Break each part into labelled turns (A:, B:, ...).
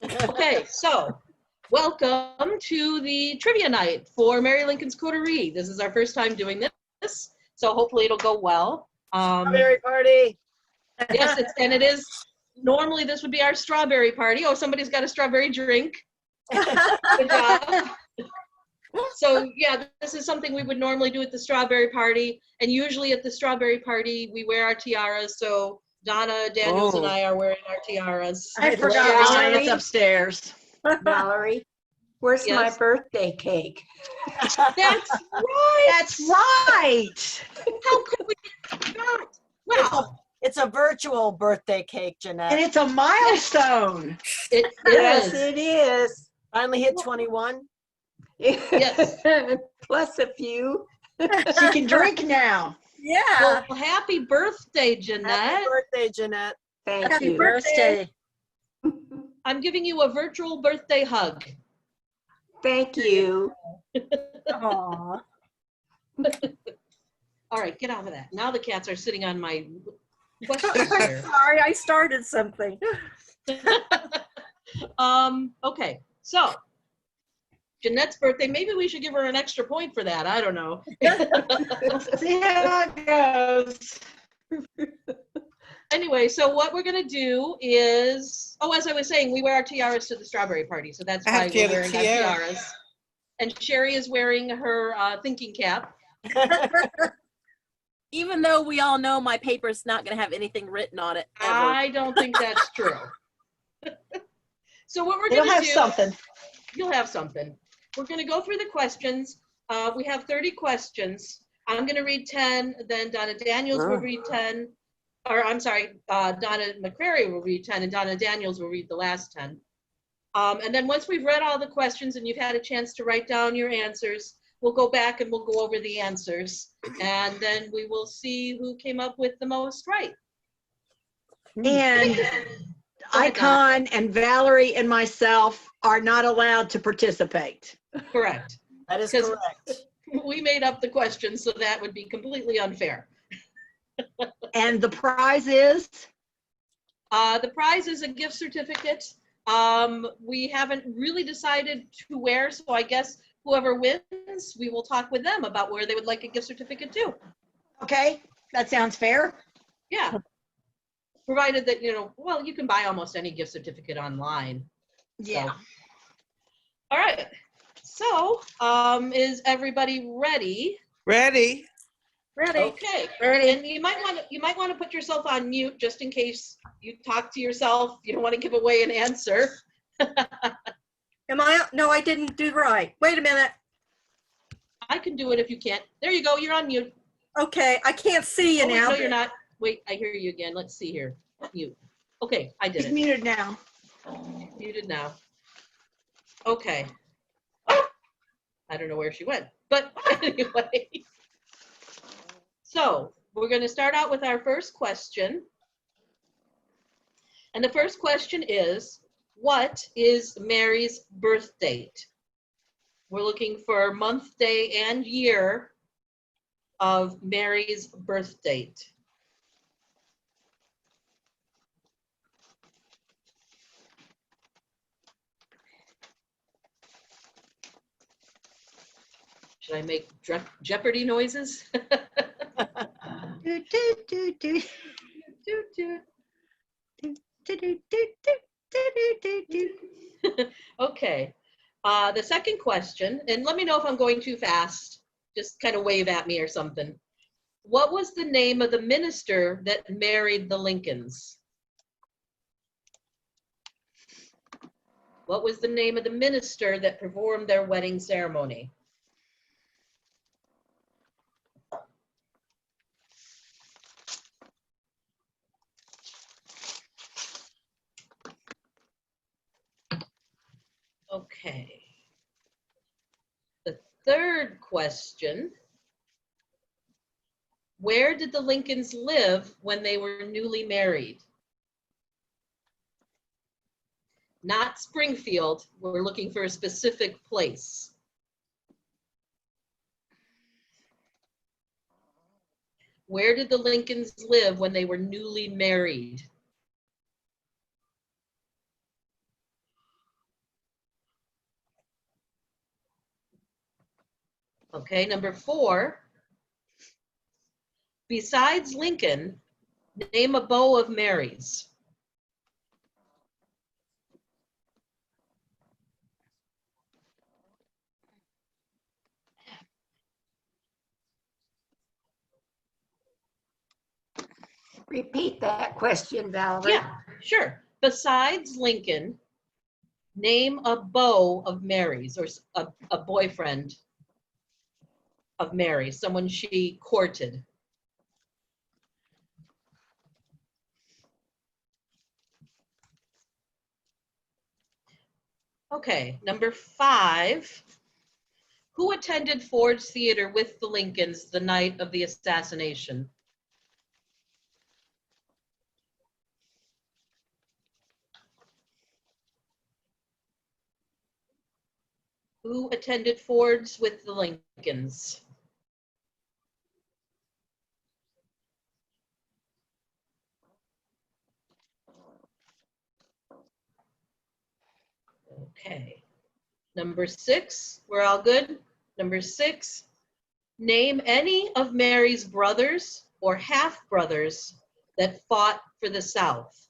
A: Okay, so welcome to the trivia night for Mary Lincoln's Coterie. This is our first time doing this, so hopefully it'll go well.
B: Strawberry party.
A: Yes, it is. Normally this would be our strawberry party. Oh, somebody's got a strawberry drink. Good job. So yeah, this is something we would normally do at the strawberry party, and usually at the strawberry party we wear our tiaras. So Donna, Daniels, and I are wearing our tiaras.
C: I forgot mine. It's upstairs.
D: Valerie, where's my birthday cake?
A: That's right.
C: That's right.
A: How could we not? Wow.
B: It's a virtual birthday cake, Jeanette.
C: And it's a milestone.
D: Yes, it is.
B: Finally hit 21.
A: Yes.
D: Plus a few.
C: She can drink now.
D: Yeah.
A: Well, happy birthday, Jeanette.
B: Happy birthday, Jeanette.
D: Thank
E: Happy
D: you.
E: birthday.
A: I'm giving you a virtual birthday hug.
D: Thank you.
E: Aw.
A: All right, get out of that. Now the cats are sitting on my questions here.
E: Sorry, I started something.
A: Okay, so Jeanette's birthday, maybe we should give her an extra point for that. I don't know.
C: See how it goes.
A: Anyway, so what we're going to do is, as I was saying, we wear our tiaras to the strawberry party. So that's why we're wearing our tiaras. And Sherry is wearing her thinking cap.
E: Even though we all know my paper's not going to have anything written on it. Ever.
A: I don't think that's true. So what we're going to do.
C: You'll have something.
A: You'll have something. We're going to go through the questions. We have 30 questions. I'm going to read 10, then Donna Daniels will read 10. Or I'm sorry, Donna McCrary will read 10, and Donna Daniels will read the last 10. And then once we've read all the questions and you've had a chance to write down your answers, we'll go back and we'll go over the answers. And then we will see who came up with the most right.
C: And Icon and Valerie and myself are not allowed to participate.
A: Correct.
B: That is
A: 'Cause
B: correct.
A: we made up the questions, so that would be completely unfair.
C: And the prize is?
A: The prize is a gift certificate. We haven't really decided to where, so I guess whoever wins, we will talk with them about where they would like a gift certificate to.
C: Okay, that sounds fair.
A: Yeah. Provided that, well, you can buy almost any gift certificate online.
C: Yeah.
A: So. All right. So, is everybody ready?
F: Ready.
E: Ready.
A: Okay.
E: Ready.
A: And you might want to put yourself on mute just in case you talk to yourself. You don't want to give away an answer.
E: No, I didn't do right. Wait a minute.
A: I can do it if you can't. There you go. You're on mute.
E: Okay, I can't see you
A: Oh, wait,
E: now.
A: no, you're not. Wait, I hear you again. Let's see here. Mute. Okay, I did
C: He's
A: it.
C: muted now.
A: Muted now. Okay. I don't know where she went, but anyway. So we're going to start out with our first question. And the first question is, what is Mary's birth date? We're looking for month, day, and year of Mary's birth date. Should I make Jeopardy noises?
C: Do, do, do, do.
A: Do, do.
C: Do, do, do, do, do, do.
A: Okay. The second question, and let me know if I'm going too fast. Just kind of wave at me or something. What was the name of the minister that married the Lincolns? What was the name of the minister that performed their wedding ceremony? Okay. The third question. Where did the Lincolns live when they were newly married? Not Springfield. We're looking for a specific place. Where did the Lincolns live when they were newly married? Okay, number 4. Besides Lincoln, name a beau of Mary's.
D: Repeat that question, Valerie.
A: Yeah, sure. Besides Lincoln, name a beau of Mary's, or a boyfriend of Mary, someone she courted. Okay, number 5. Who attended Ford's Theater with the Lincolns the night of the assassination? Who attended Ford's with the Lincolns? Okay. Number 6, we're all good? Number 6, name any of Mary's brothers or half-brothers that fought for the South.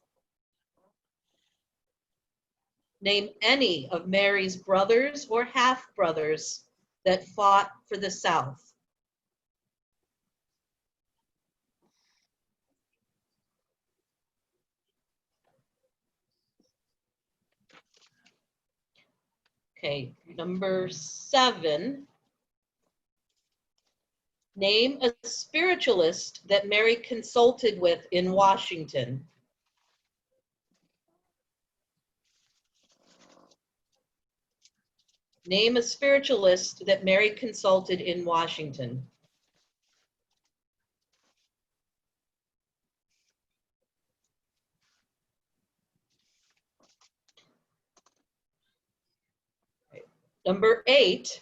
A: Name any of Mary's brothers or half-brothers that fought for the South. Okay, number 7. Name a spiritualist that Mary consulted with in Washington. Name a spiritualist that Mary consulted in Washington. Number 8.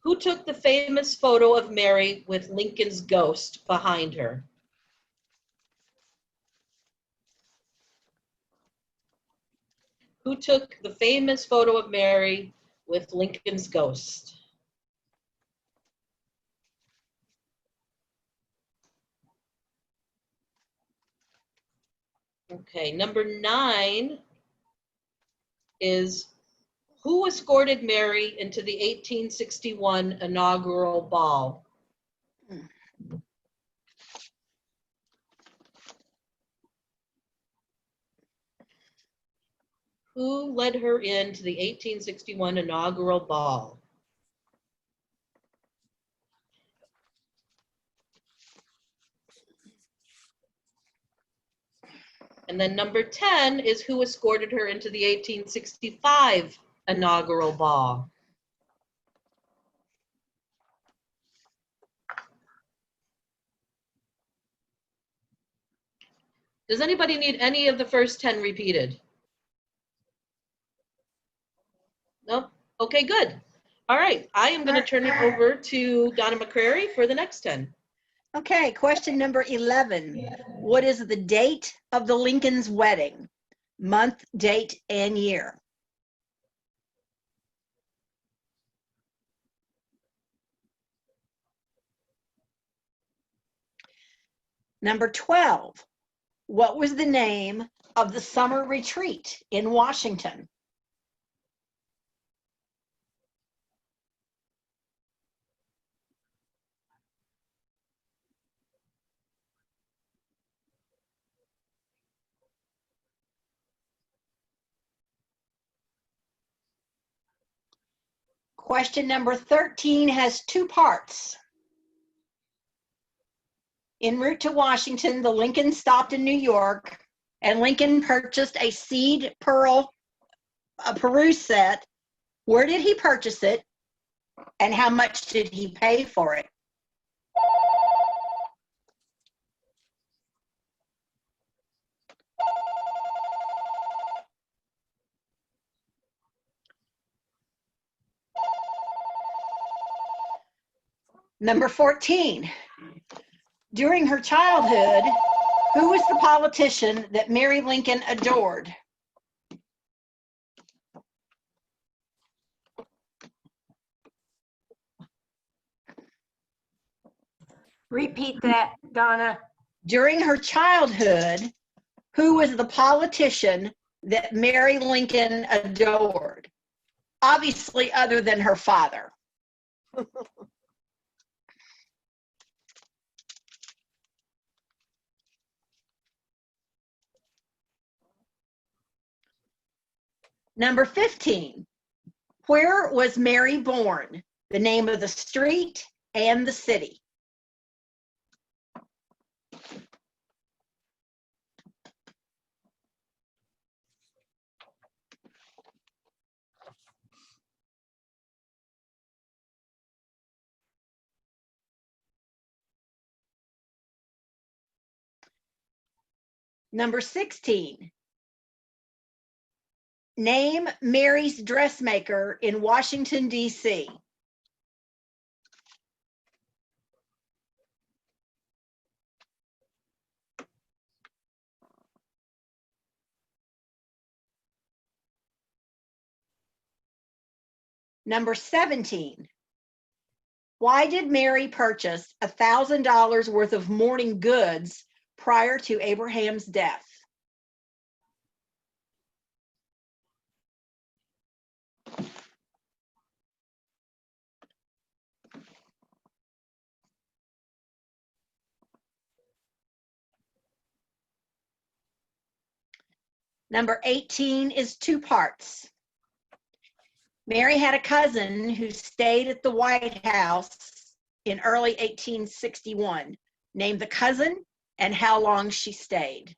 A: Who took the famous photo of Mary with Lincoln's ghost behind her? Who took the famous photo of Mary with Lincoln's ghost? Okay, number 9 is who escorted Mary into the 1861 inaugural ball? Who led her into the 1861 inaugural ball? And then number 10 is who escorted her into the 1865 inaugural ball? Does anybody need any of the first 10 repeated? Nope. Okay, good. All right, I am going to turn it over to Donna McCrary for the next 10.
C: Okay, question number 11. What is the date of the Lincoln's wedding? Month, date, and year. Number 12. What was the name of the summer retreat in Washington? Question number 13 has 2 parts. En route to Washington, the Lincoln stopped in New York, and Lincoln purchased a seed pearl Peru set. Where did he purchase it, and how much did he pay for it? Number 14. During her childhood, who was the politician that Mary Lincoln adored?
D: Repeat that, Donna.
C: During her childhood, who was the politician that Mary Lincoln adored? Obviously, other than her father. Number 15. Where was Mary born? The name of the street and the city. Number 16. Name Mary's dressmaker in Washington, D.C. Number 17. Why did Mary purchase $1,000 worth of mourning goods prior to Abraham's death? Number 18 is two parts. Mary had a cousin who stayed at the White House in early 1861. Name the cousin and how long she stayed.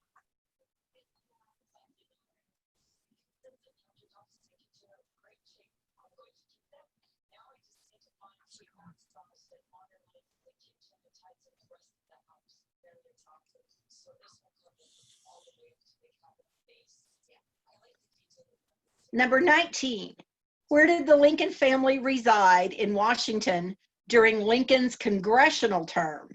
C: Number 19. Where did the Lincoln family reside in Washington during Lincoln's congressional term?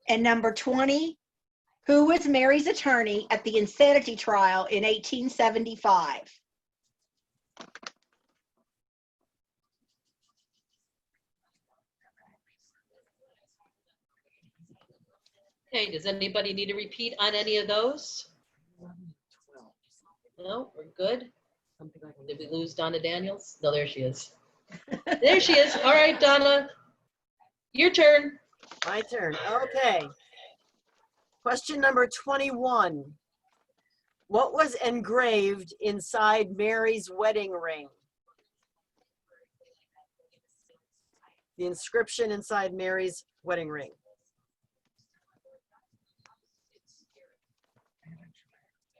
C: And number 20, who was Mary's attorney at the insanity trial in 1875?
A: Okay, does anybody need a repeat on any of those? No, we're good. Did we lose Donna Daniels? No, there she is. There she is. All right, Donna, your turn.
B: My turn. Okay. Question number 21. What was engraved inside Mary's wedding ring? The inscription inside Mary's wedding ring.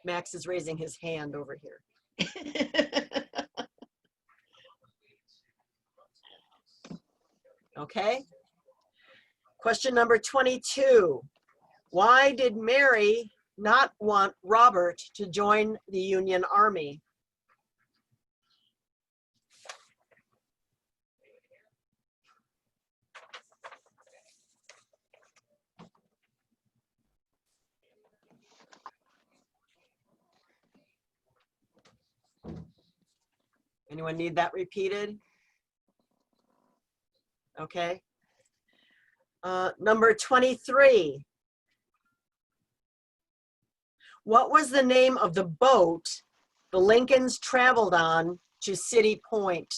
B: Max is raising his hand over here. Okay. Question number 22. Why did Mary not want Robert to join the Union Army? Anyone need that repeated? Okay. Number 23. What was the name of the boat the Lincolns traveled on to City Point?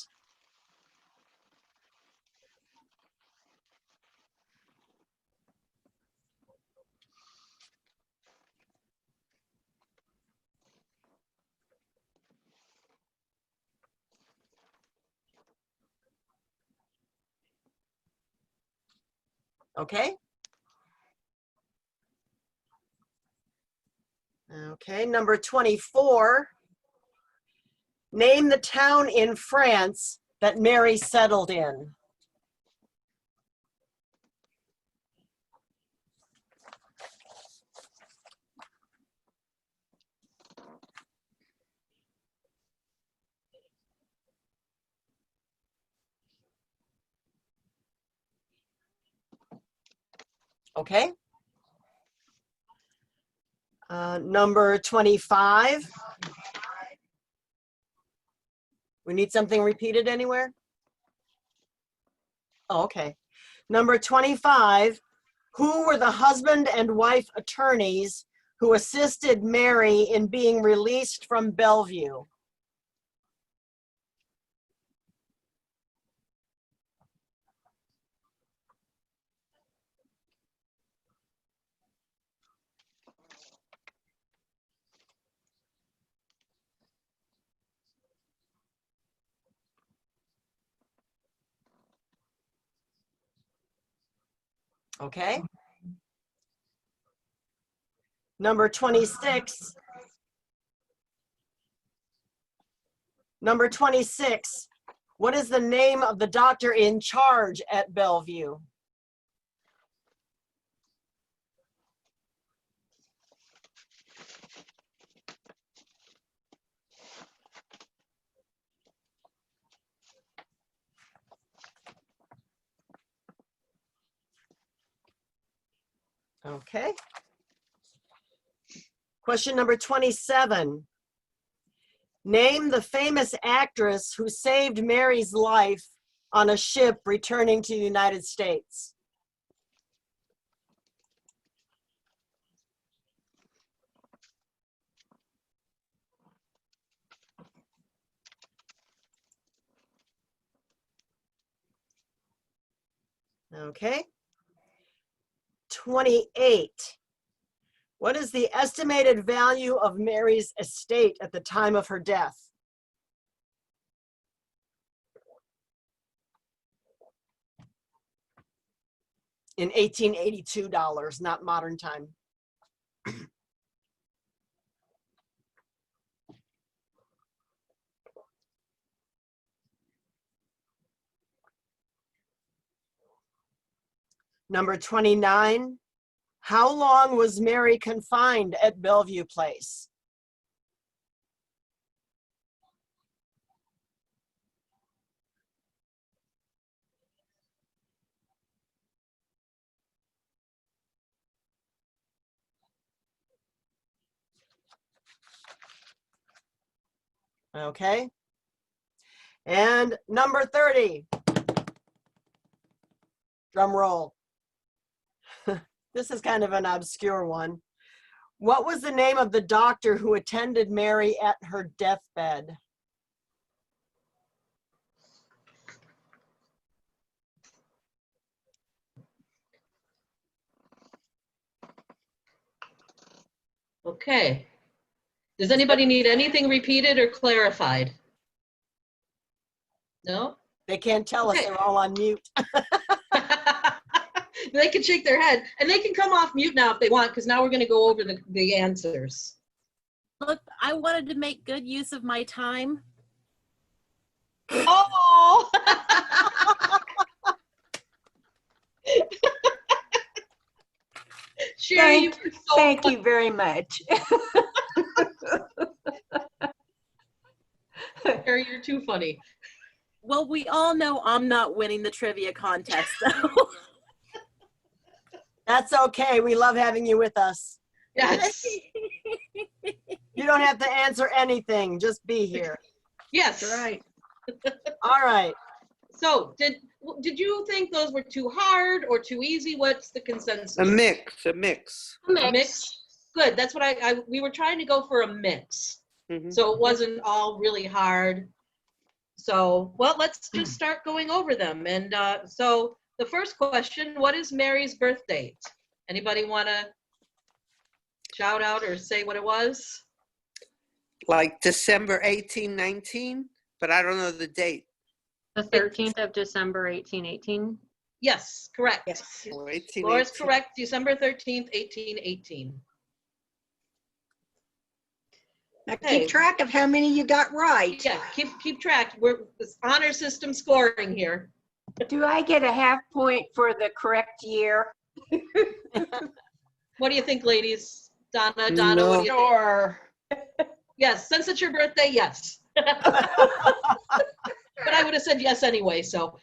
B: Okay. Okay, number 24. Name the town in France that Mary settled in. Okay. Number 25. We need something repeated anywhere? Oh, okay. Number 25. Who were the husband and wife attorneys who assisted Mary in being released from Bellevue? Okay. Number 26. Number 26. What is the name of the doctor in charge at Bellevue? Okay. Question number 27. Name the famous actress who saved Mary's life on a ship returning to the United States. Okay. 28. What is the estimated value of Mary's estate at the time of her death? In 1882 dollars, not modern time. Number 29. How long was Mary confined at Bellevue Place? Okay. And number 30. Drum roll. This is kind of an obscure one. What was the name of the doctor who attended Mary at her deathbed?
A: Okay. Does anybody need anything repeated or clarified? No?
B: They can't tell us,
A: Okay.
B: they're all on mute.
A: They can shake their head and they can come off mute now if they want, because now we're going to go over the answers.
E: Look, I wanted to make good use of my time.
A: Oh! Sherry, you were so
D: Thank
A: funny.
D: you very much.
A: Sherry, you're too funny.
E: Well, we all know I'm not winning the trivia contest, so.
B: That's okay. We love having you with us.
A: Yes.
B: You don't have to answer anything. Just be here.
A: Yes.
D: That's right.
B: All right.
A: So did you think those were too hard or too easy? What's the consensus?
F: A mix, a mix.
A: A mix? Good. That's what we were trying to go for a mix.
F: Mhm.
A: So it wasn't all really hard. So, well, let's just start going over them. And so the first question, what is Mary's birth date? Anybody want to shout out or say what it was?
F: Like December 1819, but I don't know the date.
G: The 13th of December, 1818.
A: Yes, correct.
D: Yes.
F: Oh, 1818.
A: Laura's correct, December 13th, 1818.
C: Now
A: Okay.
C: keep track of how many you got right.
A: Yeah, keep track. We're this honor system scoring here.
D: Do I get a half point for the correct year?
A: What do you think, ladies? Donna,
F: No.
A: what do you think?
C: Sure.
A: Yes, since it's your birthday, yes. But I would have said yes anyway, so.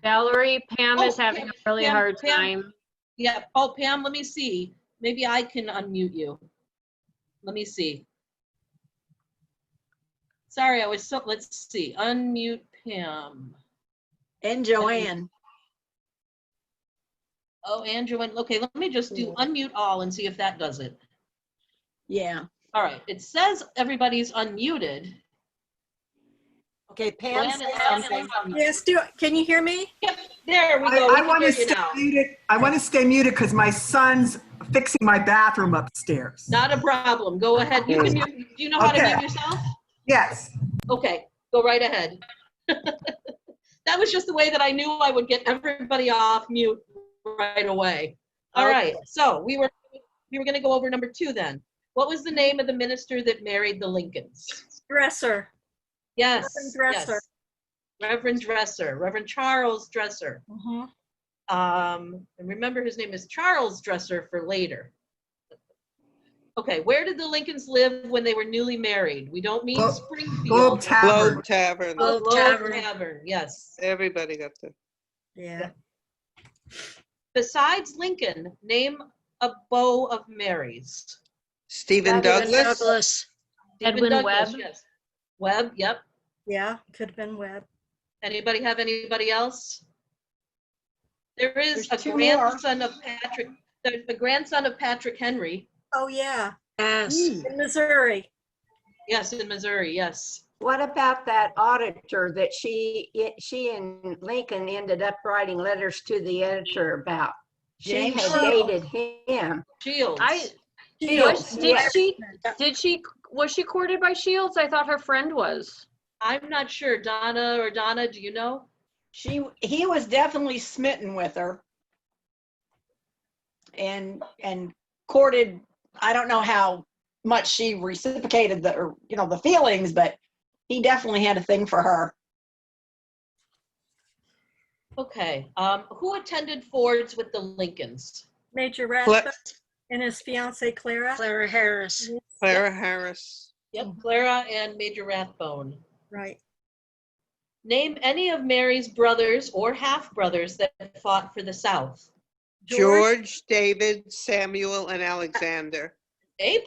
G: Valerie, Pam is
A: Oh,
G: having
A: Pam-
G: a really
A: Pam-
G: hard
A: Pam-
G: time.
A: Yeah. Oh, Pam, let me see. Maybe I can unmute you. Let me see. Sorry, let's see. Unmute Pam.
C: And Joanne.
A: Oh, and Joanne. Okay, let me just do unmute all and see if that does it.
C: Yeah.
A: All right. It says everybody's unmuted.
B: Okay, Pam
A: Joanne
B: said
A: and
B: something.
E: Yes, can you hear me?
A: Yep, there we go.
H: I
A: We
H: want
A: can
H: to
A: hear you
H: stay
A: now.
H: muted. I want to stay muted because my son's fixing my bathroom upstairs.
A: Not a problem. Go ahead. You can mute. Do you know how to
H: Okay.
A: mute yourself?
H: Yes.
A: Okay, go right ahead. That was just the way that I knew I would get everybody off mute right away. All right. So we were going to go over number 2 then. What was the name of the minister that married the Lincolns?
E: Dresser.
A: Yes.
E: Reverend Dresser.
A: Yes. Reverend Dresser. Reverend Charles Dresser. And remember, his name is Charles Dresser for later. Okay, where did the Lincolns live when they were newly married? We don't mean Springfield.
H: Globe Tavern.
F: Globe Tavern.
A: Oh, Globe Tavern, yes.
F: Everybody got the.
E: Yeah.
A: Besides Lincoln, name a beau of Mary's.
F: Stephen Douglas.
A: Stephen
G: Edwin
A: Douglas,
G: Webb.
A: yes. Webb, yep.
E: Yeah, could have been Webb.
A: Anybody have anybody else? There is
C: There's
A: a
C: 2 more.
A: grandson of Patrick. There's a grandson of Patrick Henry.
E: Oh, yeah,
C: Yes.
E: in Missouri.
A: Yes, in Missouri, yes.
D: What about that auditor that she and Lincoln ended up writing letters to the editor about? She
C: James
D: had
C: Shields.
D: dated him.
A: Shields.
D: Shields,
G: Was she courted by Shields? I thought her friend was.
A: I'm not sure. Donna, do you know?
C: He was definitely smitten with her. And courted, I don't know how much she reciprocated the feelings, but he definitely had a thing for her.
A: Okay. Who attended Ford's with the Lincolns?
E: Major Rathbone and his fiancee Clara.
I: Clara Harris.
F: Clara Harris.
A: Yep, Clara and Major Rathbone.
E: Right.
A: Name any of Mary's brothers or half-brothers that fought for the South.
F: George, David, Samuel, and Alexander.
A: A+.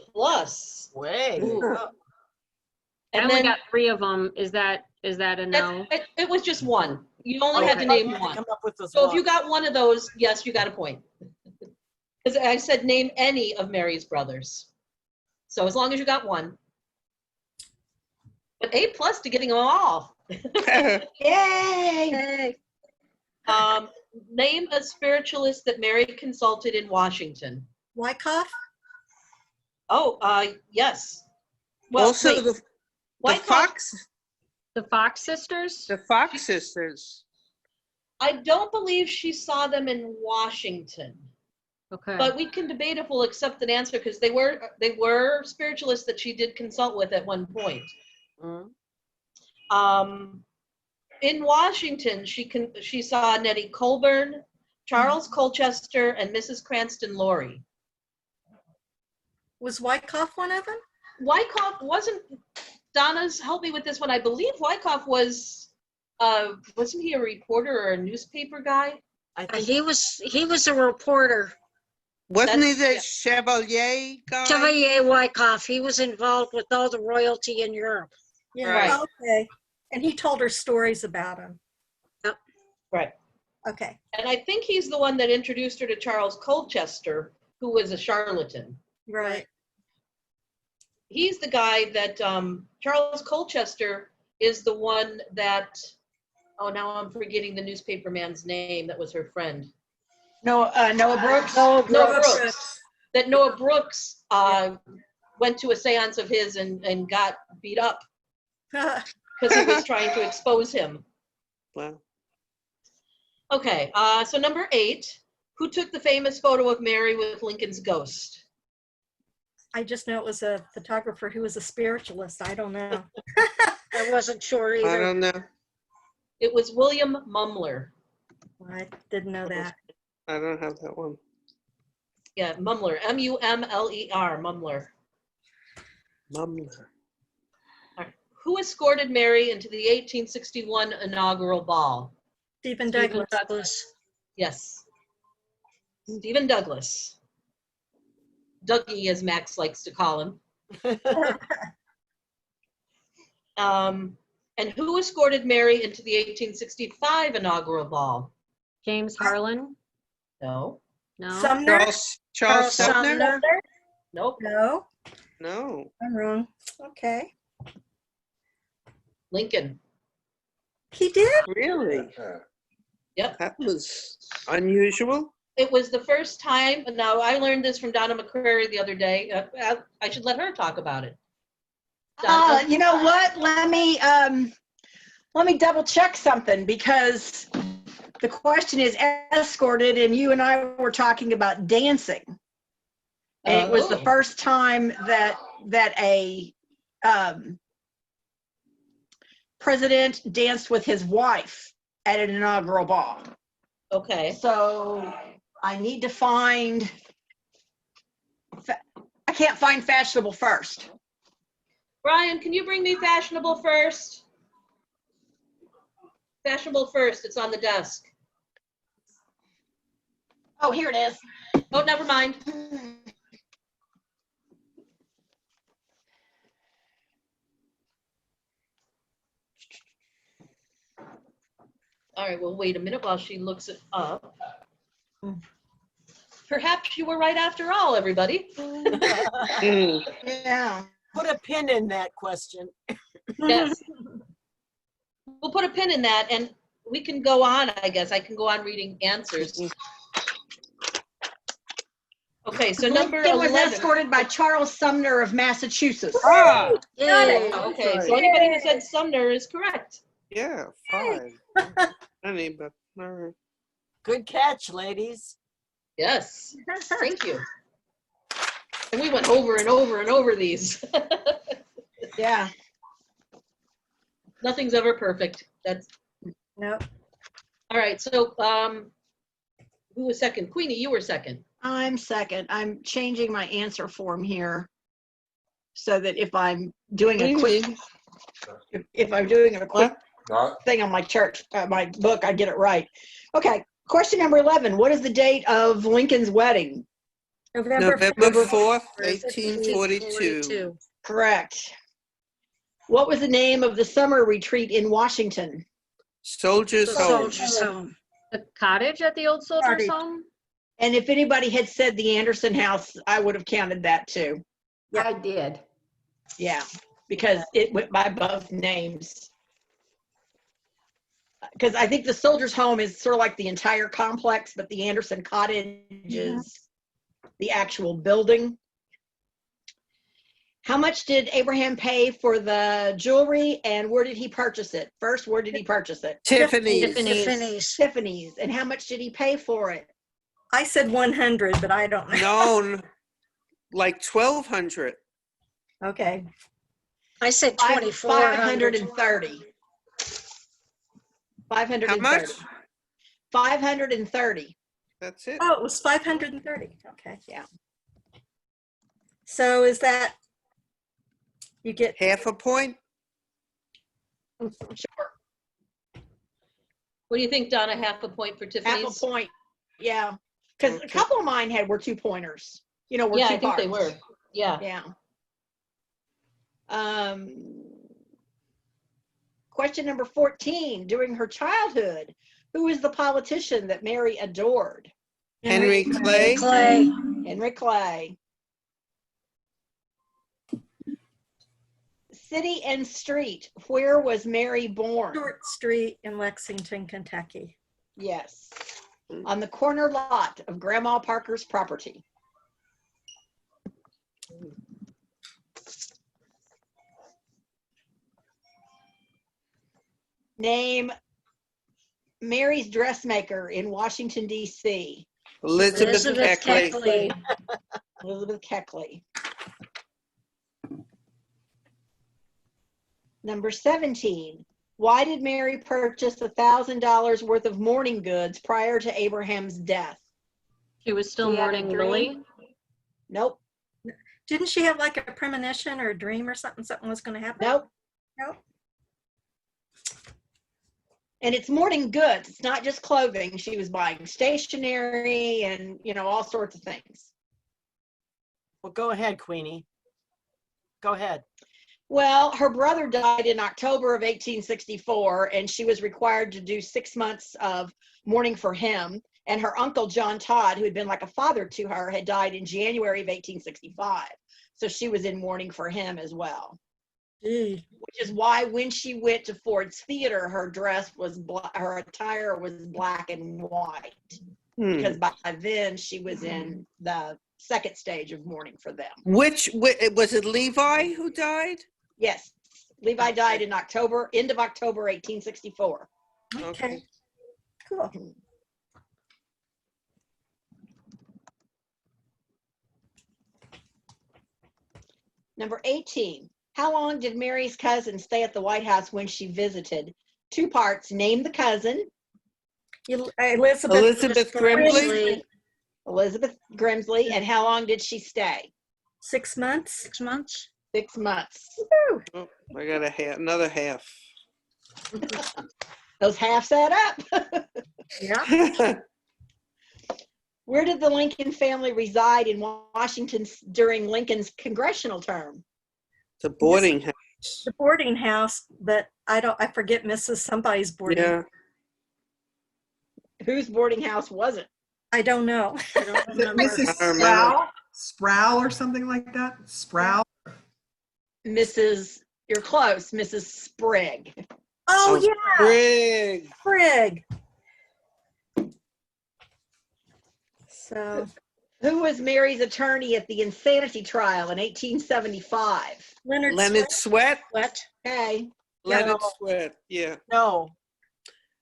B: Way.
A: Ooh.
G: I
A: And
G: only
A: then
G: got 3 of them. Is that a no?
A: it was just one. You only had to name one.
B: Come up with this
A: So if
B: one.
A: you got one of those, yes, you got a point. Because I said name any of Mary's brothers. So as long as you got one. But A+ to getting them all.
C: Yay!
A: Name a spiritualist that Mary consulted in Washington.
E: Wyckoff?
A: Oh, yes. Well,
F: Also,
A: wait,
F: the
A: Wyckoff,
G: The Fox sisters?
F: The Fox sisters.
A: I don't believe she saw them in Washington,
G: Okay.
A: but we can debate if we'll accept an answer because they were spiritualists that she did consult with at one point. In Washington, she saw Nettie Colburn, Charles Colchester, and Mrs. Cranston Laurie.
E: Was Wyckoff one of them?
A: Wyckoff wasn't. Donna's help me with this one. I believe Wyckoff wasn't he a reporter or a newspaper guy?
B: I think
I: He was a reporter.
F: Wasn't he the
A: Yeah.
F: Chevalier guy?
I: Chevalier Wyckoff. He was involved with all the royalty in Europe.
E: Yeah.
A: Right.
E: Okay. And he told her stories about him.
A: Right.
E: Okay.
A: And I think he's the one that introduced her to Charles Colchester, who was a charlatan.
E: Right.
A: He's the guy that, Charles Colchester is the one that, oh, now I'm forgetting the newspaper man's name that was her friend.
C: Noah Brooks.
A: Noah Brooks. That Noah Brooks went to a seance of his and got beat up because he was trying to expose him.
F: Wow.
A: Okay, so number 8, who took the famous photo of Mary with Lincoln's ghost?
E: I just know it was a photographer who was a spiritualist. I don't know.
I: I wasn't sure
F: I
I: either.
F: don't know.
A: It was William Mumler.
E: I didn't know that.
F: I don't have that one.
A: Yeah, Mumler, M-U-M-L-E-R, Mumler.
F: Mumler.
A: All right. Who escorted Mary into the 1861 inaugural ball?
J: Stephen
A: Stephen
J: Douglas.
I: Douglas.
A: Yes. Stephen Douglas. Dougie, as Max likes to call him. And who escorted Mary into the 1865 inaugural ball?
G: James Harlan?
A: No.
G: No.
J: Sumner?
F: Charles Sumner?
A: Nope.
J: No,
F: No.
J: I'm wrong. Okay.
A: Lincoln.
J: He did?
F: Really?
A: Yep.
F: That was unusual.
A: It was the first time. Now, I learned this from Donna McCrary the other day. I should let her talk about it. Donna?
C: You know what? Let me double check something, because the question is escorted, and you and I were talking about dancing. And it was the
A: Oh.
C: first time that a president danced with his wife at an inaugural ball.
A: Okay.
C: So I need to find, I can't find fashionable first.
A: Brian, can you bring me fashionable first? Fashionable first. It's on the desk.
C: Oh, here it is.
A: Oh, never mind. All right, well, wait a minute while she looks it up. Perhaps you were right after all, everybody.
F: Mm.
C: Yeah.
B: Put a pin in that question.
A: Yes. We'll put a pin in that, and we can go on, I guess. I can go on reading answers. Okay, so number
C: Lincoln was
A: 11.
C: escorted by Charles Sumner of Massachusetts.
F: Ah,
I: Yay.
A: Okay, so anybody who said Sumner is correct.
F: yeah, fine. Funny, but all right.
B: Good catch, ladies.
A: Yes, thank you. And we went over and over and over these.
C: Yeah.
A: Nothing's ever perfect. That's
J: Nope.
A: all right. So, who was second? Queenie, you were second.
C: I'm second. I'm changing my answer form here so that if I'm doing a quick, if I'm doing a quick thing on my chart, my book, I get it right. Okay. Question number 11. What is the date of Lincoln's wedding?
F: November 4th, 1842.
I: 42.
C: Correct. What was the name of the summer retreat in Washington?
F: Soldiers
I: The
F: Home.
I: Soldiers Home.
G: The cottage at the old soldiers'
J: Cottage.
G: home?
C: And if anybody had said the Anderson House, I would have counted that too.
D: I did.
C: Yeah, because it went by both names. Because I think the Soldiers Home is sort of like the entire complex, but the Anderson Cottage is the actual building. How much did Abraham pay for the jewelry, and where did he purchase it? First, where did he purchase it?
F: Tiffany's.
I: Tiffany's.
C: Tiffany's. And how much did he pay for it?
J: I said 100, but I don't know.
F: No, like 1,200.
J: Okay.
I: I said 2,400.
C: 530.
F: How
C: 530.
F: much?
C: 530.
F: That's it.
J: Oh, it was 530. Okay.
C: Yeah.
J: So is that, you get,
F: Half a point?
C: Sure.
A: What do you think, Donna? Half a point for
C: Half
A: Tiffany's?
C: a point. Yeah. Because a
F: Okay.
C: couple of mine were 2 pointers. You know, were
A: Yeah,
C: two
A: I think
C: parts.
A: they were. Yeah.
C: Yeah. Question number 14. During her childhood, who is the politician that Mary adored?
F: Henry Clay.
I: Clay.
C: Henry Clay. City and street. Where was Mary born?
J: Short Street in Lexington, Kentucky.
C: Yes. On the corner lot of Grandma Parker's property. Name Mary's dressmaker in Washington, D.C.
F: Elizabeth Keckley.
C: Elizabeth Keckley. Number 17. Why did Mary purchase $1,000 worth of mourning goods prior to Abraham's death?
G: She was still
D: She had a
G: mourning
D: dream.
G: Lily?
C: Nope.
J: Didn't she have like a premonition or a dream or something? Something was going to happen?
C: Nope.
J: Nope.
C: And it's mourning goods. It's not just clothing. She was buying stationery and, all sorts of things.
B: Well, go ahead, Queenie. Go ahead.
C: Well, her brother died in October of 1864, and she was required to do 6 months of mourning for him. And her uncle, John Todd, who had been like a father to her, had died in January of 1865. So she was in mourning for him as well.
J: Gee.
C: Which is why when she went to Ford's Theater, her dress was her attire was black and white. Because by then she was in the second stage of mourning for them.
F: Was it Levi who died?
C: Yes, Levi died in end of October, 1864.
J: Okay. Cool.
C: Number 18. How long did Mary's cousin stay at the White House when she visited? 2 parts. Name the cousin.
F: Elizabeth Grimsley.
C: Elizabeth Grimsley. And how long did she stay?
J: 6 months.
I: 6 months.
C: 6 months.
F: Oh, I got another half.
C: Those halves add up.
J: Yeah.
C: Where did the Lincoln family reside in Washington during Lincoln's congressional term?
F: The boarding house.
J: The boarding house, but I forget Mrs. Somebody's boarding.
F: Yeah.
C: Whose boarding house was it?
J: I don't know.
H: Is it Mrs.
F: I don't remember.
H: Sproul? Sproul or something like that? Sproul?
C: You're close, Mrs. Sprigg.
J: Oh, yeah.
F: Brig.
J: Frig. So
C: Who was Mary's attorney at the insanity trial in 1875?
F: Leonard Sweat.
I: What?
C: Okay.
F: Leonard Sweat. Yeah.
B: No,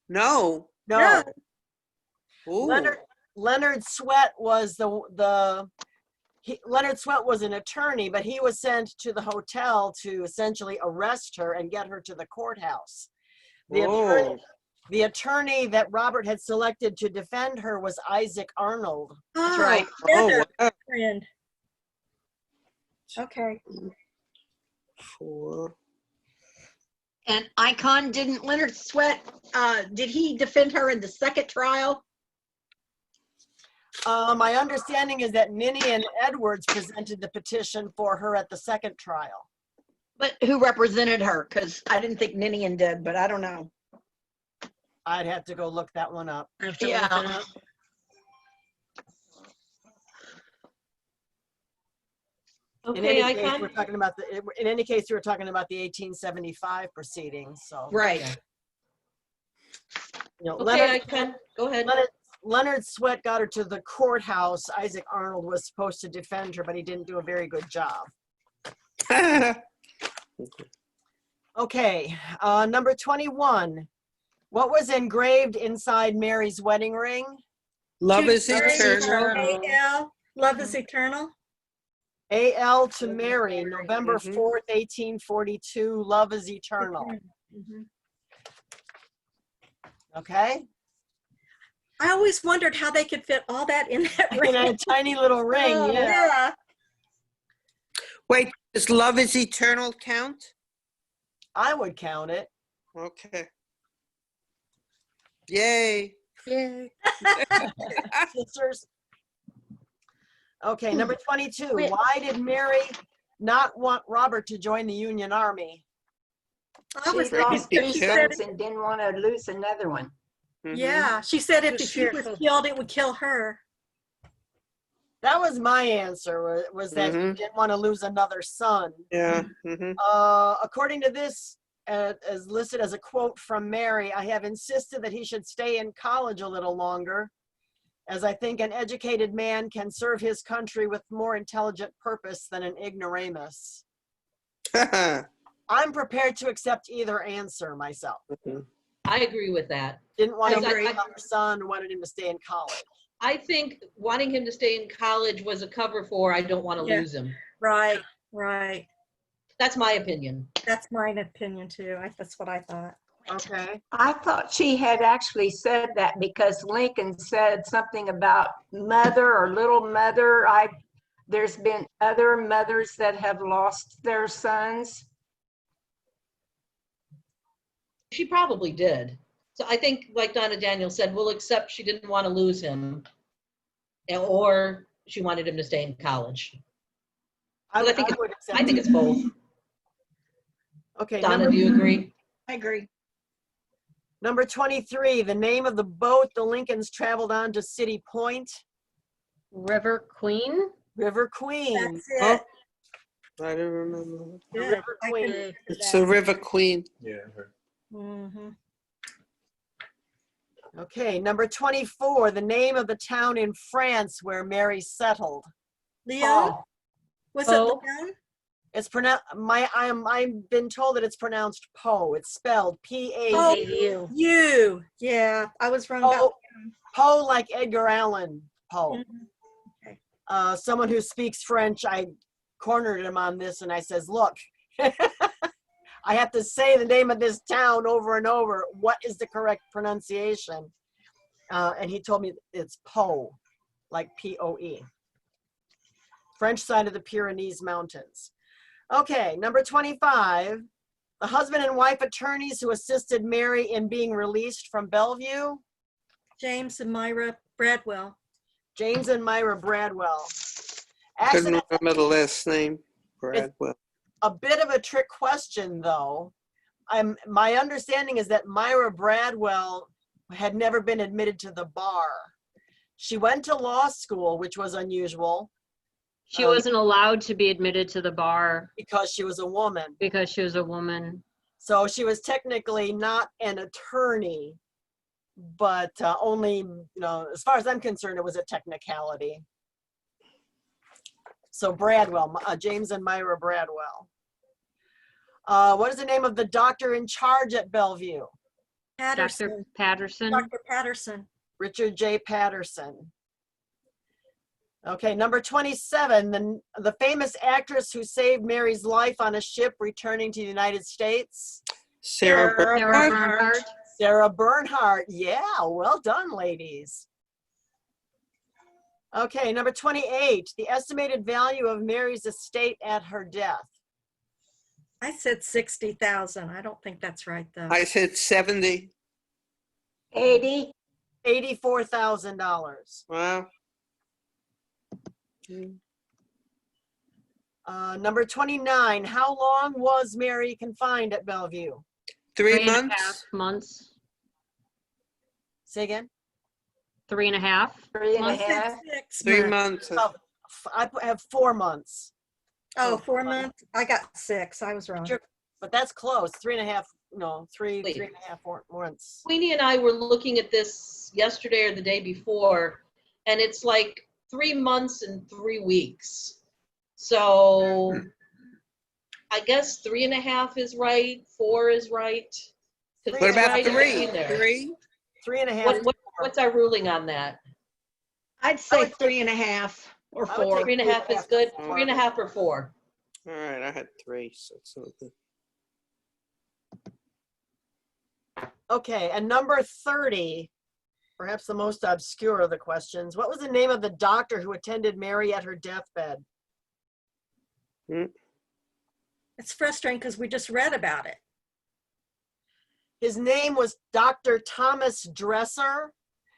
F: No.
B: no.
F: Ooh.
B: Leonard Sweat was Leonard Sweat was an attorney, but he was sent to the hotel to essentially arrest her and get her to the courthouse. The attorney that Robert had selected to defend her was Isaac Arnold.
J: That's
C: right.
F: Oh, wow.
J: Friend. Okay.
F: 4.
C: And Icon, didn't Leonard Sweat, did he defend her in the second trial?
B: My understanding is that Ninian Edwards presented the petition for her at the second trial.
C: But who represented her? Because I didn't think Ninian did, but I don't know.
B: I'd have to go look that one up.
I: I have to look
C: Yeah.
I: it up.
B: In
A: Okay,
B: any case,
A: Icon?
B: we're talking about in any case, we were talking about the 1875 proceedings. So,
C: Right.
A: Okay, Icon, go ahead.
B: Leonard Sweat got her to the courthouse. Isaac Arnold was supposed to defend her, but he didn't do a very good job. Okay, number 21. What was engraved inside Mary's wedding ring?
F: Love is
J: Mary's
F: eternal.
J: A.L. Love is eternal.
B: A.L. to Mary, November 4th, 1842. Love is eternal.
J: Mhm.
B: Okay?
J: I always wondered how they could fit all that in that ring.
B: In a tiny little ring,
J: Oh,
B: yeah.
F: Wait, does love is eternal count?
B: I would count it.
F: Okay. Yay.
I: Yay.
B: Sisters. Okay, number 22. Why did Mary not want Robert to join the Union Army?
J: I was
D: She
F: Right,
D: lost
F: he
D: 2
F: killed-
D: sons and didn't want to lose another one.
F: Mhm.
J: Yeah, she said if
I: Just
J: she was
I: fearful.
J: killed, it would kill her.
B: That was my answer, was that he didn't want to lose another son.
F: Yeah. Mhm.
B: According to this, as listed as a quote from Mary, I have insisted that he should stay in college a little longer, as I think an educated man can serve his country with more intelligent purpose than an ignoramus. I'm prepared to accept either answer myself.
A: I agree with that.
B: Didn't want to
A: Because
B: marry another son, wanted him to stay in college.
A: I think wanting him to stay in college was a cover for, I don't want to
J: Yeah.
A: lose him.
J: Right, right.
A: That's my opinion.
J: That's my opinion too. That's what I thought.
B: Okay.
D: I thought she had actually said that because Lincoln said something about mother or little mother. There's been other mothers that have lost their sons.
A: She probably did. So I think, like Donna Daniel said, we'll accept she didn't want to lose him, or she wanted him to stay in college.
B: I
A: I think
B: would accept
A: I think
B: it.
A: it's both.
B: Okay,
A: Donna, do you agree?
J: I agree.
B: number 23, the name of the boat the Lincolns traveled on to City Point.
G: River Queen?
B: River Queen.
J: That's
F: Oh,
J: it.
F: I don't remember.
B: The
J: Good.
B: River
J: I
B: Queen.
J: couldn't remember
F: It's
J: that.
F: the River Queen.
J: Mhm.
B: Okay, number 24, the name of the town in France where Mary settled.
J: Leon? Was it
G: Oh.
J: Leon?
B: It's pronounced, I've been told that it's pronounced Poe. It's spelled
J: Oh,
B: P-A-U.
J: you. Yeah, I was wrong about
B: Poe like Edgar Allan Poe.
J: Mhm.
B: Someone who speaks French, I cornered him on this and I says, look, I have to say the name of this town over and over. What is the correct pronunciation? And he told me it's Poe, like P-O-E. French side of the Pyrenees Mountains. Okay, number 25, the husband and wife attorneys who assisted Mary in being released from Bellevue.
J: James and Myra Bradwell.
B: James and Myra Bradwell.
F: Couldn't
B: Accident,
F: remember the last name. Bradwell.
B: a bit of a trick question though. My understanding is that Myra Bradwell had never been admitted to the bar. She went to law school, which was unusual.
G: She wasn't allowed to be admitted to the bar
B: Because she was a woman.
G: because she was a woman.
B: So she was technically not an attorney, but only, as far as I'm concerned, it was a technicality. So Bradwell, James and Myra Bradwell. What is the name of the doctor in charge at Bellevue?
J: Patterson.
G: Dr. Patterson.
J: Dr. Patterson.
B: Richard J. Patterson. Okay, number 27, the famous actress who saved Mary's life on a ship returning to the United States.
F: Sarah
G: Sarah
F: Bernhardt.
G: Bernhardt.
B: Sarah Bernhardt. Yeah, well done, ladies. Okay, number 28, the estimated value of Mary's estate at her death.
J: I said 60,000. I don't think that's right though.
F: I said 70.
C: 80.
B: $84,000.
F: Wow.
B: Number 29, how long was Mary confined at Bellevue?
F: 3
G: 3.5
F: months.
G: months.
B: Say again?
G: 3.5.
C: 3.5.
J: I said 6
F: 3
J: months.
F: months.
B: I have 4 months.
J: Oh, 4 months? I got 6. I was wrong.
B: But that's close. 3.5, three
A: Wait.
B: and a half months.
A: Queenie and I were looking at this yesterday or the day before, and it's like 3 months and 3 weeks. So I guess 3.5 is right, 4 is right. 'Cause
F: What
A: it's
F: about
A: right in
F: 3?
A: between there.
F: 3?
B: 3.5.
A: What's our ruling on that?
C: I'd say 3.5 or
B: I would
C: 4.
B: take
A: 3.5 is good,
B: 4.
A: 3.5 or 4.
F: All right, I had 3, so it's not good.
B: Okay, and number 30, perhaps the most obscure of the questions. What was the name of the doctor who attended Mary at her deathbed?
J: It's frustrating because we just read about it.
B: His name was Dr. Thomas Dresser,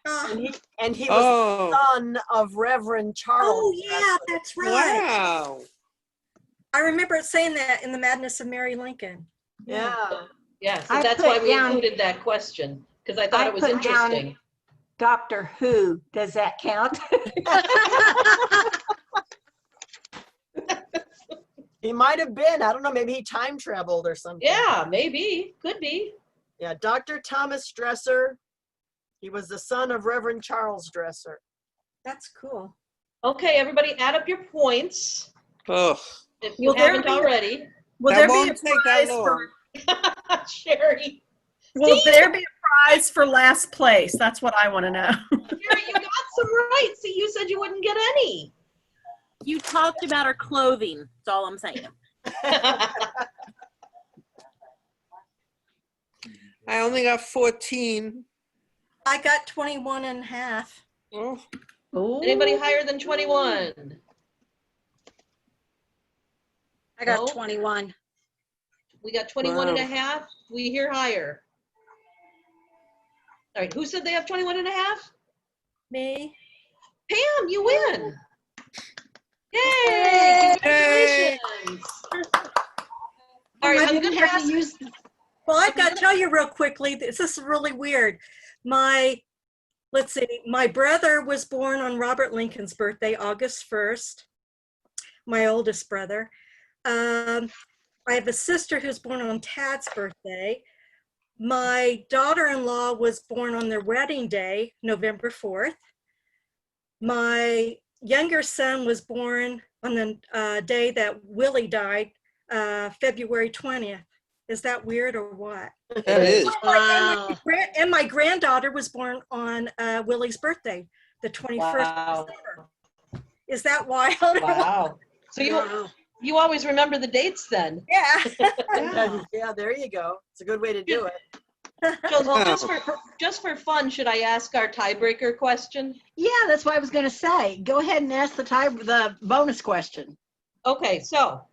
J: Oh,
B: and he was
F: Oh,
B: the son of Reverend Charles.
J: oh yeah, that's right.
F: wow.
J: I remember it saying that in The Madness of Mary Lincoln.
B: Yeah.
A: Yeah, so
C: I
A: that's
C: put
A: why we
C: down-
A: included that question, because I thought
C: I
A: it was
C: put down-
A: interesting.
C: Doctor Who, does that count?
B: He might have been. I don't know. Maybe he time traveled or something.
A: Yeah, maybe, could be.
B: Yeah, Dr. Thomas Dresser. He was the son of Reverend Charles Dresser.
J: That's cool.
A: Okay, everybody add up your points,
F: Oh,
A: if you
H: Will there
A: haven't
H: be-
A: already.
H: Will
F: that
H: there be a
F: won't take that
H: prize
F: long.
H: for,
A: Sherry,
H: will there be a prize for last place? That's what I want to know.
A: Sherry, you got some right. See, you said you wouldn't get any.
E: You talked about her clothing. That's all I'm saying.
F: I only got 14.
J: I got 21 and a half.
F: Oh,
A: Anybody higher than 21?
I: I got
A: No?
I: 21.
A: We got 21 and a
F: Wow.
A: half. We hear higher. All right, who said they have 21 and a half?
J: Me?
A: Pam, you win. Yay, congratulations. All right,
C: I
A: I'm
C: didn't
A: gonna
C: have
A: ask,
C: to use,
J: Well, I've got to tell you real quickly, this is really weird. Let's see, my brother was born on Robert Lincoln's birthday, August 1st, my oldest brother. I have a sister who's born on Tad's birthday. My daughter-in-law was born on their wedding day, November 4th. My younger son was born on the day that Willie died, February 20th. Is that weird or what?
F: That is.
I: Wow.
J: And my granddaughter was born on Willie's birthday, the 21st
A: wow,
J: of December. Is that wild? or what?
A: wow. So you always remember the dates then?
J: Yeah.
B: Yeah, there you go. It's a good way to do it.
A: So just for fun, should I ask our tiebreaker question?
C: yeah, that's what I was going to say. Go ahead and ask the bonus question.
A: Okay, so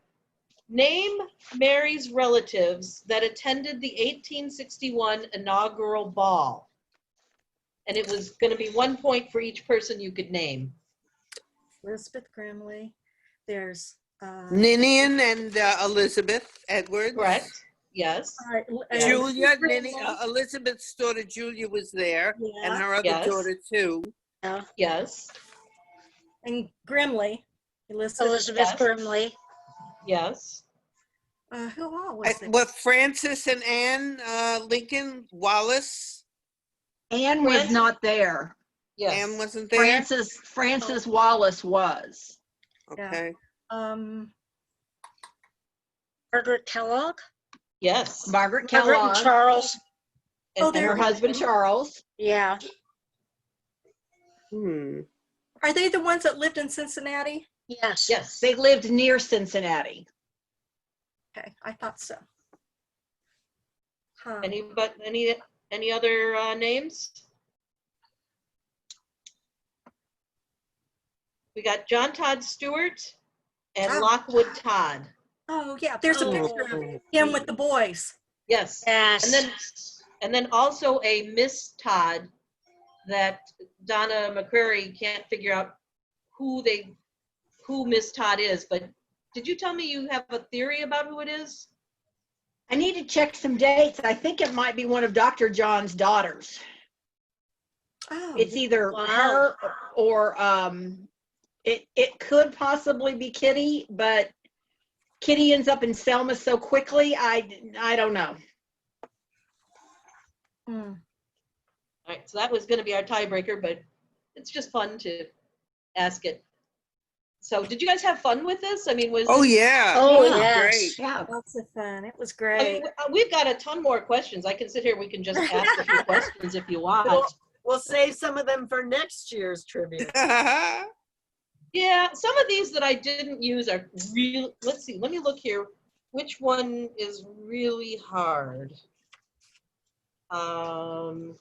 A: name Mary's relatives that attended the 1861 inaugural ball. And it was going to be 1 point for each person you could name.
J: Elizabeth Grimley. There's
F: Ninian and Elizabeth Edwards.
A: Correct? Yes.
F: Julia, Elizabeth's daughter Julia was there, and her other
A: Yes.
F: daughter too.
A: Yes.
J: And Grimley.
I: Elizabeth
A: Yes.
I: Brimley.
A: Yes.
J: Who all was there?
F: What, Francis and Anne Lincoln Wallace?
C: Anne was not there.
A: Yes.
F: Anne wasn't there?
C: Francis Wallace was.
F: Okay.
I: Margaret Kellogg.
A: Yes.
C: Margaret
I: Margaret
C: Kellogg.
I: and Charles.
C: And her husband, Charles.
I: Yeah.
J: Are they the ones that lived in Cincinnati?
I: Yes.
A: Yes.
C: They lived near Cincinnati.
J: Okay, I thought so. Huh.
A: Any other names? We got John Todd Stewart and
J: Oh.
A: Lockwood Todd.
J: Oh, yeah, there's a picture of him with the boys.
A: Yes.
I: Yes.
A: And then also a Miss Todd that Donna McCrary can't figure out who Miss Todd is, but did you tell me you have a theory about who it is?
C: I need to check some dates. I think it might be one of Dr. John's daughters.
J: Oh,
C: It's either her or it could possibly be Kitty, but Kitty ends up in Selma so quickly, I don't know.
A: All right, so that was going to be our tiebreaker, but it's just fun to ask it. So did you guys have fun with this? I mean,
F: Oh, yeah.
I: Oh,
F: It was
I: yes.
F: great.
C: Yeah.
J: lots of fun. It was
A: I
J: great.
A: mean, we've got a ton more questions. I can sit here, we can just ask a few questions if you want.
B: We'll save some of them for next year's trivia.
A: Yeah, some of these that I didn't use are real. Let's see, let me look here. Which one is really hard? No.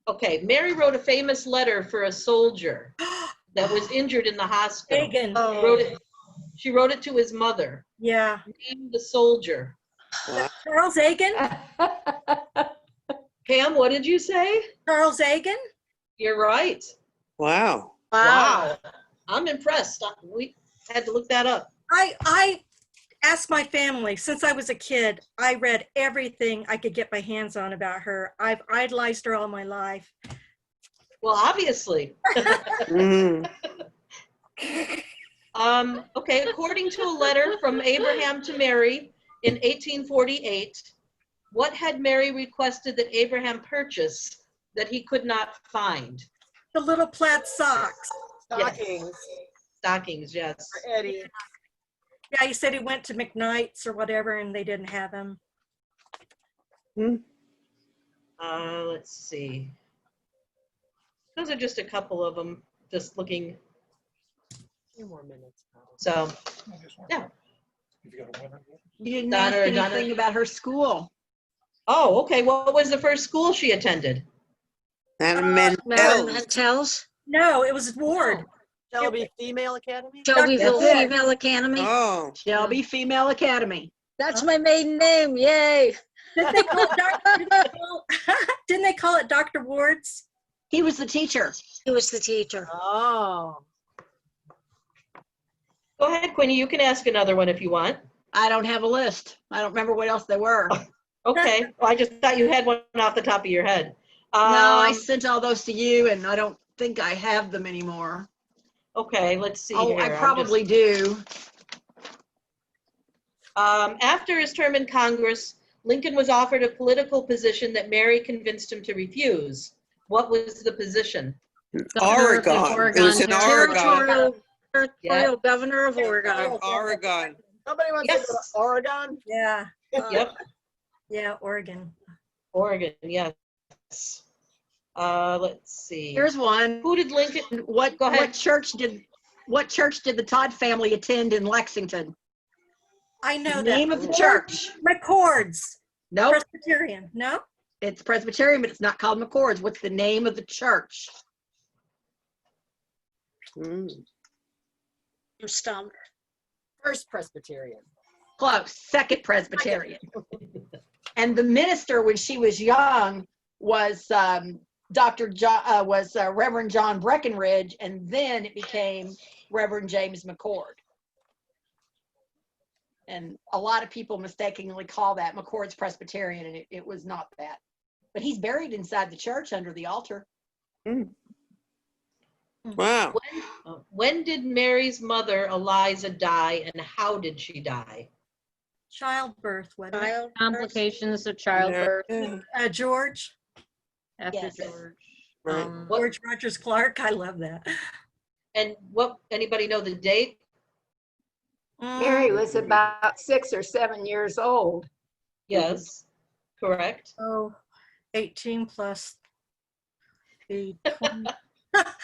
A: Okay, Mary wrote a famous letter for a soldier that was injured in the hospital.
J: Hagen.
A: She wrote it to his mother.
J: Yeah.
A: Name the soldier.
J: Charles Hagen?
A: Pam, what did you say?
J: Charles Hagen?
A: You're right.
F: Wow.
A: Wow. I'm impressed. We had to look that up.
J: I asked my family, since I was a kid, I read everything I could get my hands on about her. I've idolized her all my life.
A: Well, obviously. Okay, according to a letter from Abraham to Mary in 1848, what had Mary requested that Abraham purchase that he could not find?
J: The little plaid socks.
B: Stockings.
A: Stockings, yes.
B: For Eddie.
J: Yeah, he said he went to McKnight's or whatever and they didn't have them.
A: Let's see. Those are just a couple of them, just looking.
B: A few more minutes. Probably.
A: So, yeah.
C: You didn't
A: Donna
C: ask
A: or Donna?
C: anything about her school.
A: Oh, okay. What was the first school she attended?
F: And
I: Mary
F: Mendel.
I: Mentel's.
J: No, it was Ward.
B: Shelby Female Academy?
I: Shelbyville
C: That's it.
I: Female Academy.
F: Oh.
C: Shelby Female Academy.
I: That's my maiden name. Yay.
J: Didn't they call it didn't they call it Dr. Ward's?
C: He was the teacher.
I: He was the teacher.
B: Oh.
A: Go ahead, Queenie. You can ask another one if you want.
C: I don't have a list. I don't remember what else they were.
A: Okay. Well, I just thought you had one off the top of your head.
C: No, I
A: Um,
C: sent all those to you, and I don't think I have them anymore.
A: Okay, let's see
C: Oh,
A: here.
C: I
A: I'm
C: probably do.
A: After his term in Congress, Lincoln was offered a political position that Mary convinced him to refuse. What was the position?
G: Governor of the
F: Oregon. It was in Oregon.
I: Territorial governor of Oregon.
F: Oregon.
B: Somebody wants to go
A: Yes.
B: to Oregon?
J: Yeah,
A: Yep,
J: yeah, Oregon.
A: Oregon, yes. Let's see.
C: Here's one.
A: Who did Lincoln,
C: What
A: Go ahead.
C: what church did the Todd family attend in Lexington?
J: I know
C: Name
J: that.
C: of the church.
J: McCord's,
C: Nope,
J: Presbyterian, no?
C: it's Presbyterian, but it's not called McCord's. What's the name of the church?
F: Mm.
I: I'm stumped.
B: First Presbyterian.
C: Close. Second Presbyterian. And the minister, when she was young, was Reverend John Breckenridge, and then it became Reverend James McCord. And a lot of people mistakenly call that McCord's Presbyterian, and it was not that. But he's buried inside the church under the altar.
F: Wow.
A: when did Mary's mother, Eliza, die, and how did she die?
J: Childbirth, wasn't it?
I: Child.
G: Complications of childbirth
F: Yeah.
J: George,
G: after
C: Yes.
G: George.
F: Right.
J: George Rogers Clark, I love that.
A: And anybody know the date?
D: Mary was about 6 or 7 years old.
A: Yes, correct.
J: Oh, 18 plus 8, 20.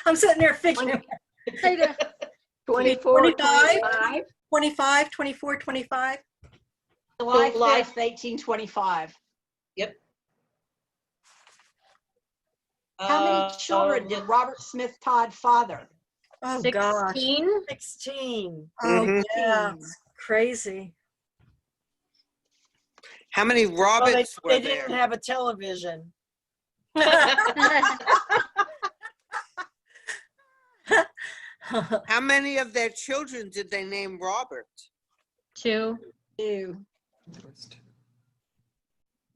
J: I'm sitting there figuring
D: 24,
J: 25?
D: 25.
J: 25, 24, 25.
C: July
A: July-
C: 5th, 1825. How many children did Robert Smith Todd father?
J: Oh, gosh.
G: 16?
B: 16.
J: Oh,
F: Mhm.
J: yeah. It's crazy.
F: How many
B: Well,
F: Roberts
B: they
F: were there?
B: didn't have a television.
F: How many of their children did they name Robert?
G: 2.
C: Two.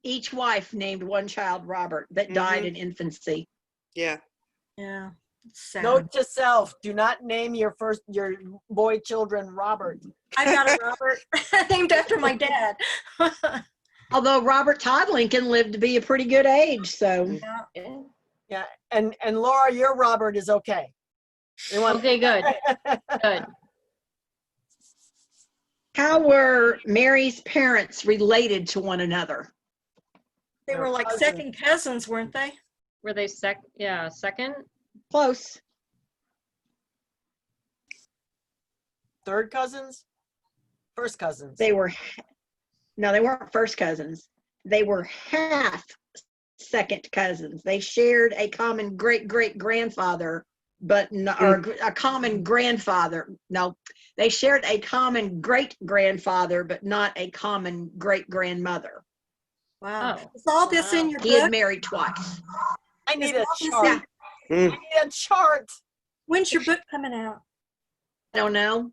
C: Each wife named one child Robert that died in infancy.
F: Yeah.
J: Yeah. It's sad.
B: Note to self, do not name your boy children Robert.
J: I got a Robert named after my dad.
C: Although Robert Todd Lincoln lived to be a pretty good age, so.
A: Yeah.
B: Yeah, and Laura, your Robert is okay. We want-
G: Okay, good. Good.
C: How were Mary's parents related to one another?
J: They were like
B: Cousin.
J: second cousins, weren't they?
G: Were they second?
C: Close.
B: Third cousins? First cousins.
C: They were, no, they weren't first cousins. They were half second cousins. They shared a common great-great-grandfather, but or a common grandfather. No, they shared a common great-grandfather, but not a common great-grandmother.
J: Wow.
G: Oh.
J: Is all this in your
C: He had
J: book?
C: married twice.
B: I need
J: Is
B: a
J: all this
B: chart.
J: in-
F: Mm.
B: I need a chart.
J: When's your book coming out?
C: I don't know.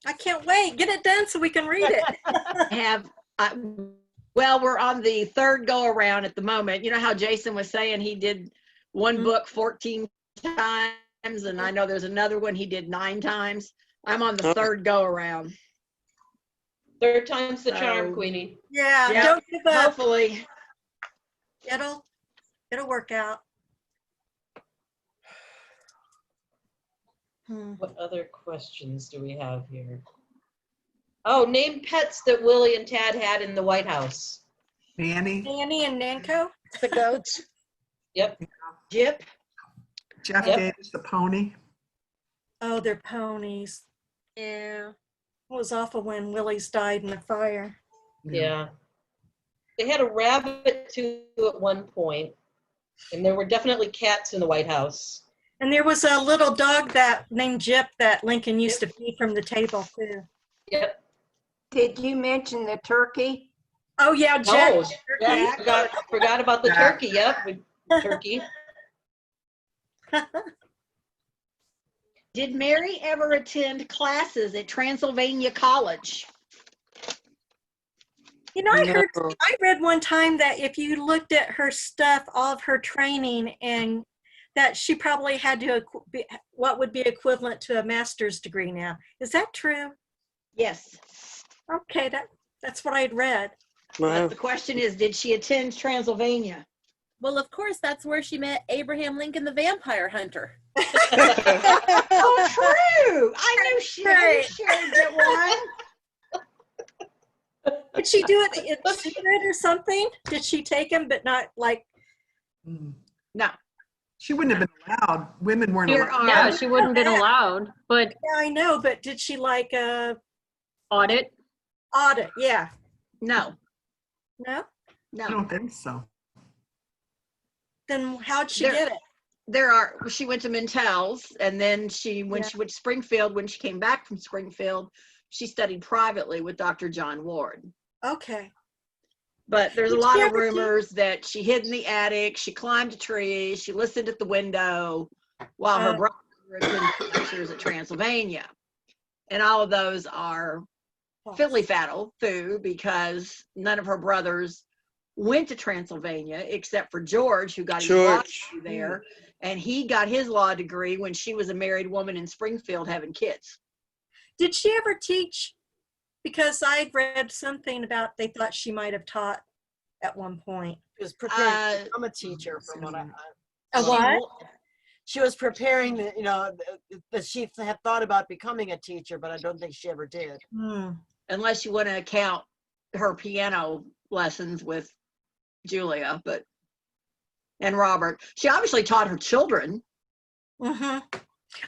J: I can't wait. Get it done so we can read it.
C: Well, we're on the third go around at the moment. You know how Jason was saying he did one book 14 times, and I know there's another one he did 9 times. I'm on the third go around.
A: Third time's the charm,
C: So-
A: Queenie.
J: Yeah,
C: Yeah.
J: don't give up.
C: Hopefully.
J: It'll work out.
A: What other questions do we have here? Oh, name pets that Willie and Tad had in the White House.
H: Nanny,
J: Annie and Nanko?
I: The goats.
A: Yep.
C: Jip.
H: Jeff
A: Yep.
H: gave us the pony.
J: Oh, they're ponies.
I: Yeah.
J: It was awful when Willie's died in the fire.
A: Yeah. They had a rabbit too at one point, and there were definitely cats in the White House.
J: And there was a little dog that named Jip that Lincoln used to feed from the table too.
A: Yep.
D: Did you mention the turkey?
J: Oh, yeah, Jack.
A: Oh,
J: Turkey.
A: forgot about the
H: Jack.
A: turkey. Yep, turkey.
C: Did Mary ever attend classes at Transylvania College?
J: You know,
F: No.
J: I read one time that if you looked at her stuff, all of her training, and that she probably had to what would be equivalent to a master's degree now. Is that true?
C: Yes.
J: Okay, that's what I'd read.
F: Wow.
C: But the question is, did she attend Transylvania?
E: Well, of course, that's where she met Abraham Lincoln, the vampire hunter.
C: Oh, true. I knew she
J: Right.
C: shared that one.
J: Did she do it in secret or something? Did she take him, but not like?
H: Mm.
C: No.
H: She wouldn't have been allowed. Women weren't
I: Here
H: allowed.
G: Yeah,
I: are,
G: she wouldn't have been allowed, but
J: Yeah, I know, but did she like
G: audit.
J: audit? Yeah.
C: No.
J: No.
H: I
C: No.
H: don't think so.
J: Then how'd she
C: There-
J: get it?
C: She went to Mintel's, and then when she went to Springfield, when she came back from Springfield, she studied privately with Dr. John Ward.
J: Okay.
C: But there's a
J: Did
C: lot
J: she
C: of
J: ever
C: rumors that she hid in the attic, she climbed a tree, she listened at the window while her brother attended lectures at Transylvania. And all of those are fiddly faddle foo, because none of her brothers went to Transylvania except for George, who got his law degree there. And he got his law degree when she was a married woman in Springfield having kids.
J: Did she ever teach? Because I read something about they thought she might have taught at one point.
B: She was preparing to become a teacher from what
J: A what?
B: She was preparing, that she had thought about becoming a teacher, but I don't think she ever did.
J: Hmm.
C: Unless you want to count her piano lessons with Julia, and Robert. She obviously taught her children.
J: Mm-hmm.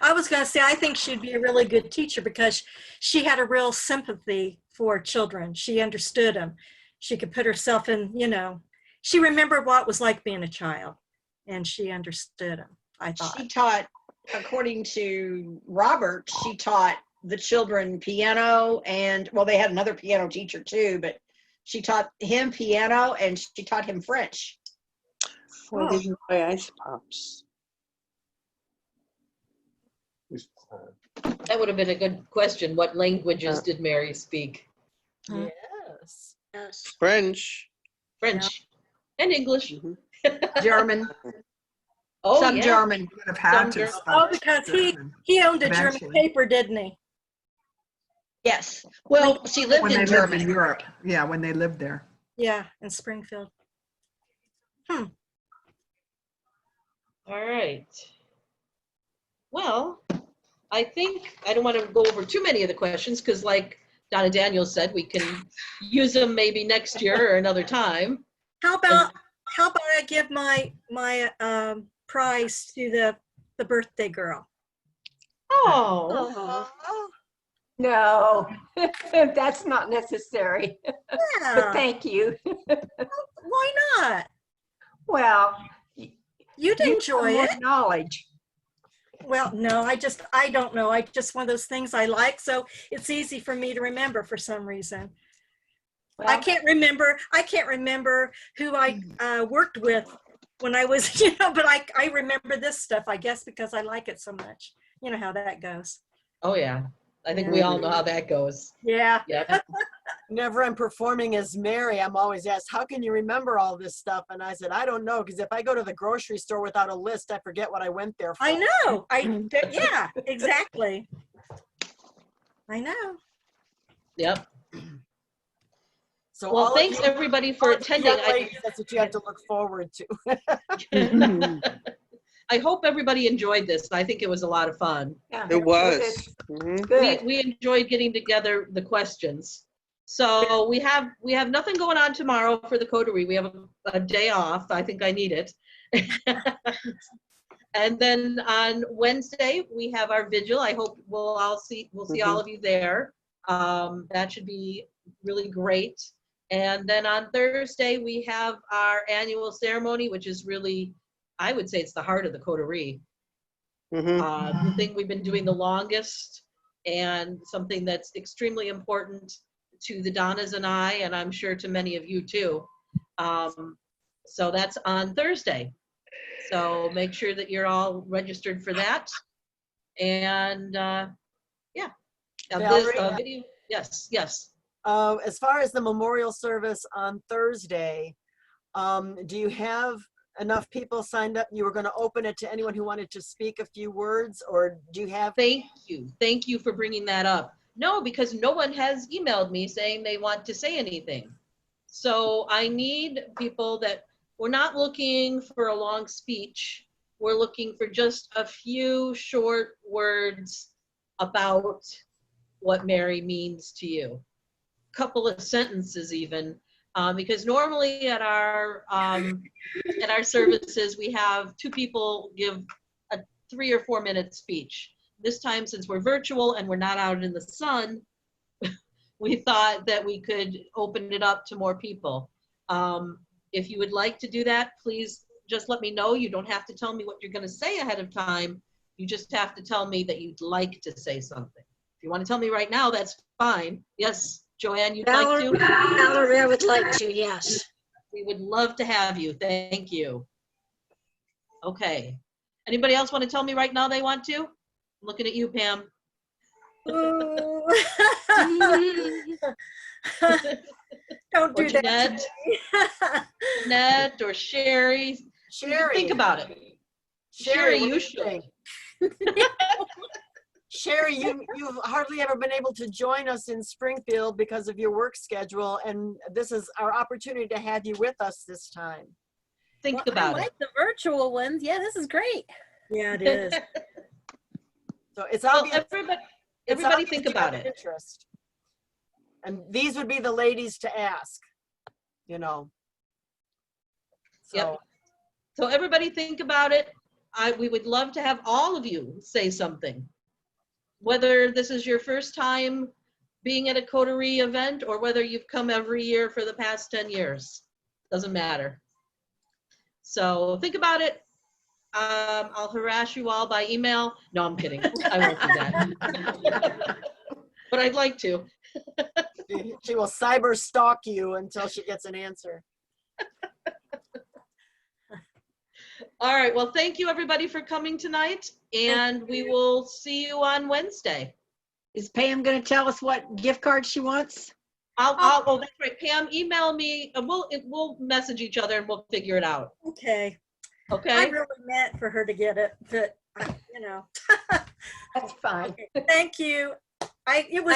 J: I was going to say, I think she'd be a really good teacher because she had a real sympathy for children. She understood them. She could put herself in, she remembered what it was like being a child, and she understood them, I thought.
C: She taught, according to Robert, she taught the children piano, and well, they had another piano teacher too, but she taught him piano and she taught him French.
F: I didn't buy ice pops.
A: That would have been a good question. What languages did Mary speak?
B: Yes.
I: yes.
F: French.
A: French and English.
C: German.
A: Oh,
C: Some
A: yeah.
C: German.
H: Would have had
A: Some
H: to.
A: German.
J: Oh, because he owned a German
H: Eventually.
J: paper, didn't he?
C: Yes. Well, she lived
H: When
C: in
H: they lived
C: Germany.
H: in Europe. Yeah, when they lived there.
J: Yeah, in Springfield.
A: All right. Well, I think I don't want to go over too many of the questions because, like Donna Daniels said, we can use them maybe next year or another time.
J: How about I give my prize to the birthday girl?
A: Oh,
D: No, that's not necessary. But
J: Yeah.
D: thank you.
J: Why not?
D: Well,
J: You'd
D: you
J: enjoy
D: have
J: it.
D: more knowledge.
J: Well, no, I don't know. I just one of those things I like, so it's easy for me to remember for some reason. I
D: Well,
J: can't remember who I worked with when I was, but I remember this stuff, I guess, because I like it so much. You know how that goes.
A: oh yeah. I think we all know how that goes.
J: Yeah.
A: Yep.
B: Whenever I'm performing as Mary, I'm always asked, how can you remember all this stuff? And I said, I don't know, because if I go to the grocery store without a list, I forget what I went there for.
J: I know. Yeah, exactly. I know.
A: Yep.
B: So
A: Well,
B: all of
A: thanks
B: you-
A: everybody for
B: all of you
A: attending.
B: young ladies, that's what you have to look forward to.
A: I hope everybody enjoyed this. I think it was a lot of fun.
D: yeah,
F: It was.
D: it's
F: Mhm.
D: good.
A: We enjoyed getting together the questions. So we have nothing going on tomorrow for the Coterie. We have a day off. I think I need it. And then on Wednesday we have our vigil. I hope we'll see all of you there. That should be really great. And then on Thursday we have our annual ceremony, which is really, I would say, it's the heart of the Coterie. The thing we've been doing the longest, and something that's extremely important to the Donnas and I, and I'm sure to many of you too. So that's on Thursday. So make sure that you're all registered for that. And yeah, this
B: Valerie?
A: video, yes.
B: As far as the memorial service on Thursday, do you have enough people signed up? You were going to open it to anyone who wanted to speak a few words, or do you have?
A: Thank you for bringing that up. No, because no one has emailed me saying they want to say anything. So I need people that, we're not looking for a long speech. We're looking for just a few short words about what Mary means to you. Couple of sentences even, because normally at our services, we have two people give a 3 or 4 minute speech. This time, since we're virtual and we're not out in the sun, we thought that we could open it up to more people. If you would like to do that, please just let me know. You don't have to tell me what you're going to say ahead of time. You just have to tell me that you'd like to say something. If you want to tell me right now, that's fine. Yes, Joanne, you'd like to?
I: Valerie, I would like to, yes.
A: We would love to have you. Thank you. Okay. Anybody else want to tell me right now they want to? I'm looking at you, Pam.
J: Ooh. Don't
A: Or
J: do that.
A: Jeanette.
J: To me.
A: Jeanette or Sherry.
B: Sherry.
A: Think about it.
B: Sherry,
A: you
B: what do you
A: should.
B: think? Sherry, you've hardly ever been able to join us in Springfield because of your work schedule, and this is our opportunity to have you with us this time.
A: Think
E: Well,
A: about
E: I
A: it.
E: like the virtual ones. Yeah, this is great.
J: Yeah, it is.
B: So it's
A: Well,
B: obvious.
A: everybody think
B: you
A: about
B: have
A: it.
B: Interest. And these would be the ladies to ask, you know. So.
A: Yep. So everybody think about it. We would love to have all of you say something. Whether this is your first time being at a Coterie event or whether you've come every year for the past 10 years, doesn't matter. So think about it. I'll harass you all by email. No, I'm kidding. I won't do that. But I'd like to.
B: She will cyber stalk you until she gets an answer.
A: All right. Well, thank you everybody for coming tonight, and we will see you on Wednesday.
C: Is Pam going to tell us what gift card she wants?
A: Oh, that's right. Pam, email me. We'll message each other and we'll figure it out.
J: Okay.
A: Okay.
J: I really meant for her to get it, but you know.
C: That's fine.
J: Okay, thank you. It was